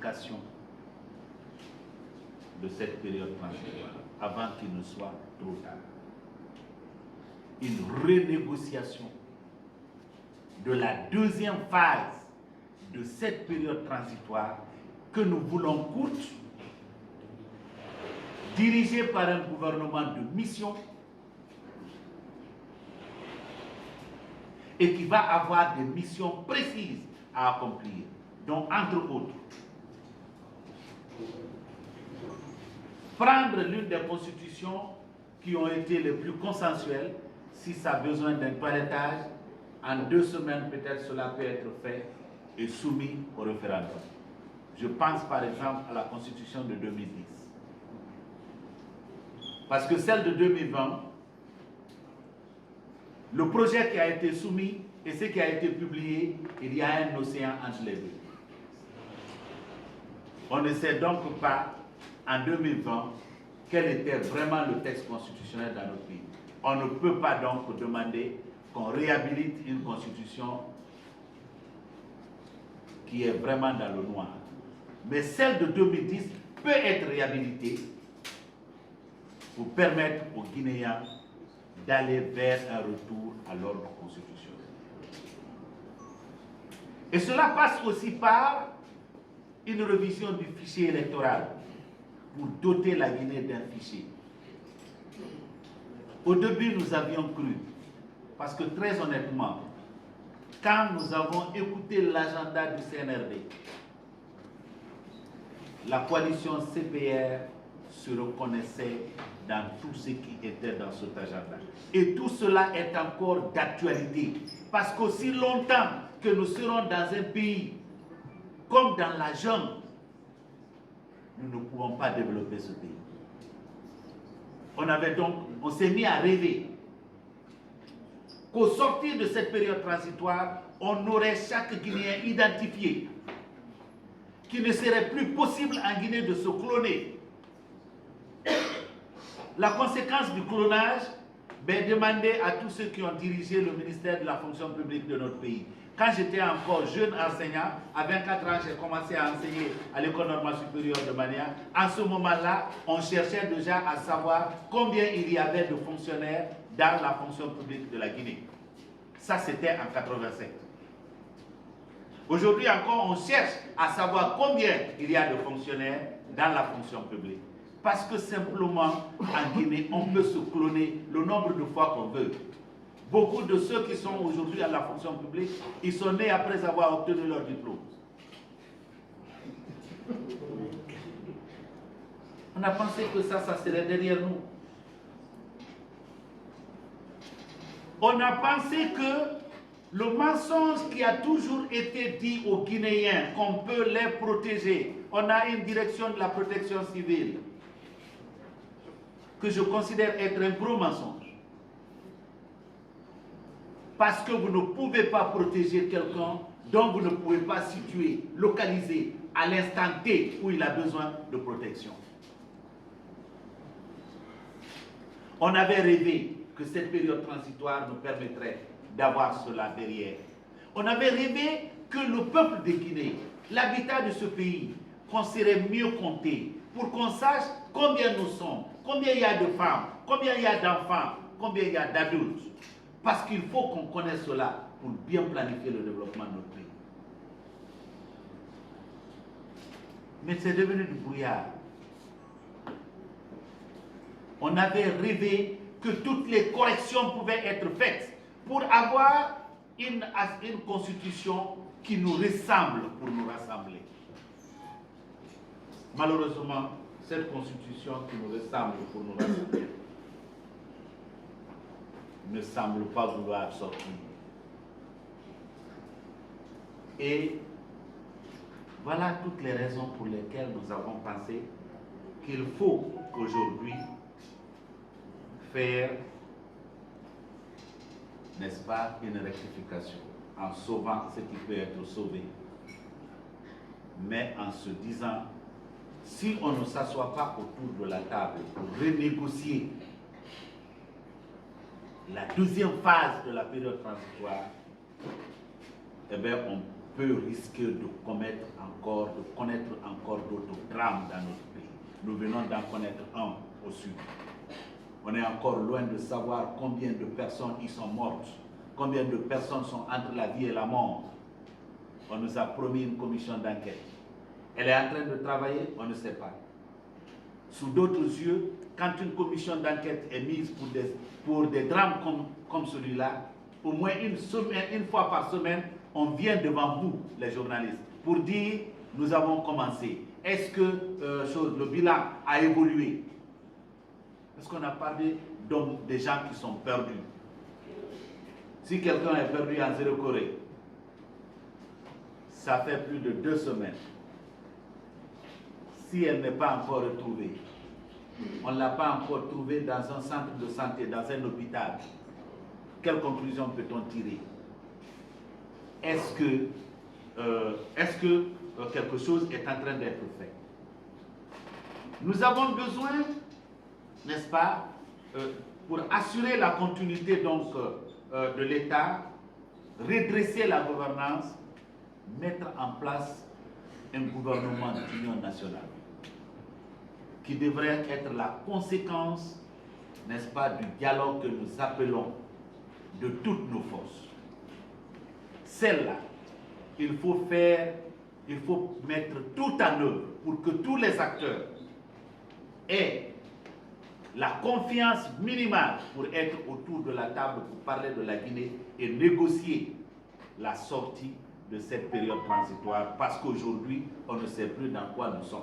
modification de cette période transitoire avant qu'il ne soit trop tard. Une renégociation de la deuxième phase de cette période transitoire que nous voulons courte, dirigée par un gouvernement de mission et qui va avoir des missions précises à accomplir. Donc, entre autres, prendre l'une des constitutions qui ont été les plus consensuelles, si ça a besoin d'un toilettage, en 2 semaines peut-être cela peut être fait et soumis au référendum. Je pense par exemple à la constitution de 2010. Parce que celle de 2020, le projet qui a été soumis et ce qui a été publié, il y a un océan entre les deux. On ne sait donc pas en 2020 quel était vraiment le texte constitutionnel dans notre pays. On ne peut pas donc demander qu'on réhabilite une constitution qui est vraiment dans le noir. Mais celle de 2010 peut être réhabilitée pour permettre aux Guinéens d'aller vers un retour à l'ordre constitutionnel. Et cela passe aussi par une révision du fichier électoral pour doter la Guinée d'un fichier. Au début, nous avions cru, parce que très honnêtement, quand nous avons écouté l'agenda du CNRD, la coalition CPR se reconnaissait dans tout ce qui était dans cet agenda. Et tout cela est encore d'actualité. Parce qu'aussi longtemps que nous serons dans un pays comme dans la jungle, nous ne pouvons pas développer ce pays. On s'est mis à rêver qu'au sortir de cette période transitoire, on aurait chaque Guinéen identifié, qu'il ne serait plus possible en Guinée de se cloner. La conséquence du clonage, demandez à tous ceux qui ont dirigé le ministère de la fonction publique de notre pays. Quand j'étais encore jeune enseignant, à 24 ans, j'ai commencé à enseigner à l'école normale supérieure de Mania. En ce moment-là, on cherchait déjà à savoir combien il y avait de fonctionnaires dans la fonction publique de la Guinée. Ça, c'était en 87. Aujourd'hui encore, on cherche à savoir combien il y a de fonctionnaires dans la fonction publique. Parce que simplement, en Guinée, on peut se cloner le nombre de fois qu'on veut. Beaucoup de ceux qui sont aujourd'hui à la fonction publique, ils sont nés après avoir obtenu leur diplôme. On a pensé que ça serait derrière nous. On a pensé que le mensonge qui a toujours été dit aux Guinéens, qu'on peut les protéger, on a une direction de la protection civile, que je considère être un gros mensonge. Parce que vous ne pouvez pas protéger quelqu'un dont vous ne pouvez pas situer, localiser à l'instant T où il a besoin de protection. On avait rêvé que cette période transitoire nous permettrait d'avoir cela derrière. On avait rêvé que le peuple de Guinée, l'habitat de ce pays, qu'on serait mieux compté pour qu'on sache combien nous sommes, combien il y a de femmes, combien il y a d'enfants, combien il y a d'adultes. Parce qu'il faut qu'on connaisse cela pour bien planifier le développement de notre pays. Mais c'est devenu du brouillard. On avait rêvé que toutes les corrections pouvaient être faites pour avoir une constitution qui nous ressemble pour nous rassembler. Malheureusement, cette constitution qui nous ressemble pour nous rassembler ne semble pas vouloir sortir. Et voilà toutes les raisons pour lesquelles nous avons pensé qu'il faut aujourd'hui faire, n'est-ce pas, une rectification en sauvant ce qui peut être sauvé. Mais en se disant, si on ne s'assoit pas autour de la table pour renégocier la deuxième phase de la période transitoire, eh bien, on peut risquer de connaître encore d'autres drames dans notre pays. Nous venons d'en connaître un au sud. On est encore loin de savoir combien de personnes y sont mortes, combien de personnes sont entre la vie et la mort. On nous a promis une commission d'enquête. Elle est en train de travailler, on ne sait pas. Sous d'autres yeux, quand une commission d'enquête est mise pour des drames comme celui-là, au moins une fois par semaine, on vient devant vous, les journalistes, pour dire nous avons commencé. Est-ce que le bilan a évolué? Parce qu'on a parlé des gens qui sont perdus. Si quelqu'un est perdu en Zéro Corée, ça fait plus de 2 semaines. Si elle n'est pas encore retrouvée, on ne l'a pas encore trouvée dans un centre de santé, dans un hôpital, quelle conclusion peut-on tirer? Est-ce que quelque chose est en train d'être fait? Nous avons besoin, n'est-ce pas, pour assurer la continuité donc, de l'État, redresser la gouvernance, mettre en place un gouvernement d'union nationale qui devrait être la conséquence, n'est-ce pas, du dialogue que nous appelons de toutes nos forces. Celle-là, il faut mettre tout en œuvre pour que tous les acteurs aient la confiance minimale pour être autour de la table pour parler de la Guinée et négocier la sortie de cette période transitoire, parce qu'aujourd'hui, on ne sait plus dans quoi nous sommes.